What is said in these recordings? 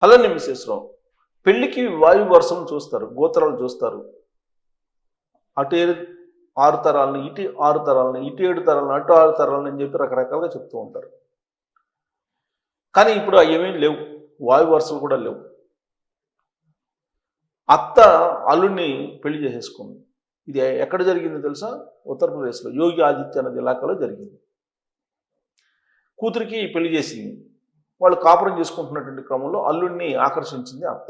అలానే మిసెస్‌రావు. పెళ్ళికి వాయు వరుసను చూస్తారు. గోత్రాలు చూస్తారు. అటు 6 తరాలని, ఇటు 6 తరాలని, ఇటు 7 తరాలని, అటు 6 తరాలని అని చెప్పి రకరకాలుగా చెప్తూ ఉంటారు. కానీ ఇప్పుడు అవేమీ లేవు. వాయు వరుసలు కూడా లేవు. అత్త అల్లుడిని పెళ్లి చేసేసుకుంది. ఇది ఎక్కడ జరిగిందో తెలుసా? ఉత్తరప్రదేశ్‌లో యోగి ఆదిత్యనాథ్ ఇలాకాలో జరిగింది. కూతురికి పెళ్లి చేసింది. వాళ్ళు కాపురం చేసుకుంటున్నటువంటి క్రమంలో అల్లుడిని ఆకర్షించింది అత్త.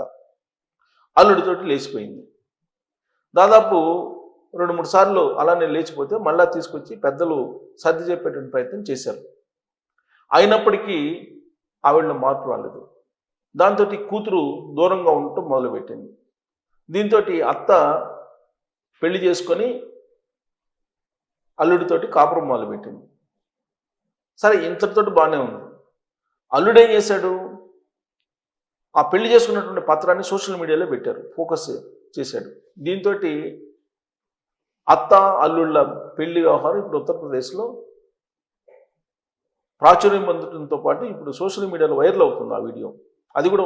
అల్లుడితోటి లేచిపోయింది. దాదాపు 2, 3 సార్లు అలానే లేచిపోతే మళ్ళా తీసుకొచ్చి పెద్దలు సర్ది చెప్పేటువంటి ప్రయత్నం చేశారు. అయినప్పటికీ ఆవిడలో మార్పు రాలేదు. దాంతో కూతురు దూరంగా ఉండటం మొదలుపెట్టింది. దీంతో అత్త పెళ్లి చేసుకొని అల్లుడితోటి కాపురం మొదలుపెట్టింది. సరే, ఇంతటితోటి బాగానే ఉంది. అల్లుడు ఏం చేశాడు? ఆ పెళ్లి చేసుకున్నటువంటి పత్రాన్ని సోషల్ మీడియాలో పెట్టారు, ఫోకస్ చేశాడు. దీంతో అత్త అల్లుళ్ళ పెళ్లి వ్యవహారం ఇప్పుడు ఉత్తరప్రదేశ్లో ప్రాచుర్యం పొందడంతో పాటు ఇప్పుడు సోషల్ మీడియాలో వైరల్ అవుతుంది ఆ వీడియో. అది కూడా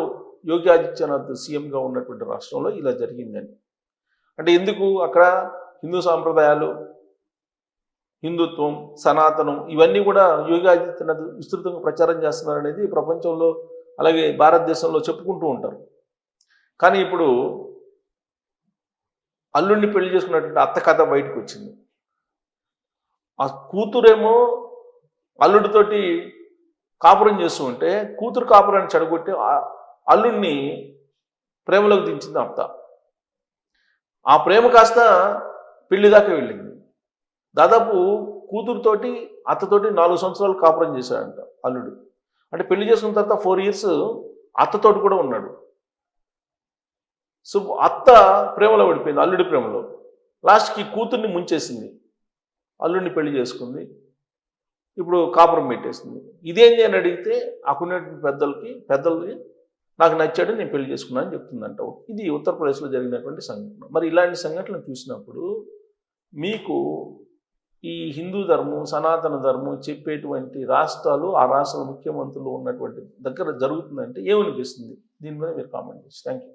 యోగి ఆదిత్యనాథ్ సీఎంగా ఉన్నటువంటి రాష్ట్రంలో ఇలా జరిగిందని. అంటే ఎందుకు అక్కడ హిందూ సాంప్రదాయాలు, హిందుత్వం, సనాతనం ఇవన్నీ కూడా యోగి ఆదిత్యనాథ్ విస్తృతంగా ప్రచారం చేస్తున్నారనేది ప్రపంచంలో అలాగే భారతదేశంలో చెప్పుకుంటూ ఉంటారు. కానీ ఇప్పుడు అల్లుడిని పెళ్లి చేసుకున్నటువంటి అత్త కథ బయటకు వచ్చింది. ఆ కూతురేమో అల్లుడితోటి కాపురం చేస్తూ ఉంటే కూతురు కాపురాన్ని చెడగొట్టి అల్లుడిని ప్రేమలోకి దించింది అత్త. ఆ ప్రేమ కాస్త పెళ్లి దాకా వెళ్ళింది. దాదాపు కూతురుతోటి అత్తతోటి 4 సంవత్సరాలు కాపురం చేశాడంట అల్లుడు. అంటే పెళ్లి చేసుకున్న తర్వాత 4 ఇయర్స్ అత్తతోటి కూడా ఉన్నాడు. సో అత్త ప్రేమలో పడిపోయింది, అల్లుడి ప్రేమలో. లాస్ట్కి కూతుర్ని ముంచేసింది, అల్లుడిని పెళ్లి చేసుకుంది, ఇప్పుడు కాపురం పెట్టేసింది. ఇదేంటి అని అడిగితే అక్కడున్నటువంటి పెద్దలకి నాకు నచ్చాడు, నేను పెళ్లి చేసుకున్నాను అని చెప్తుందంట. ఇది ఉత్తరప్రదేశ్లో జరిగినటువంటి సంఘటన. మరి ఇలాంటి సంఘటనలు చూసినప్పుడు మీకు ఈ హిందూ ధర్మం, సనాతన ధర్మం చెప్పేటువంటి రాష్ట్రాలు, ఆ రాష్ట్రాల ముఖ్యమంత్రులు ఉన్నటువంటి దగ్గర జరుగుతుందంటే ఏమనిపిస్తుంది? దీని మీద మీరు కామెంట్ చేసి. Thank you.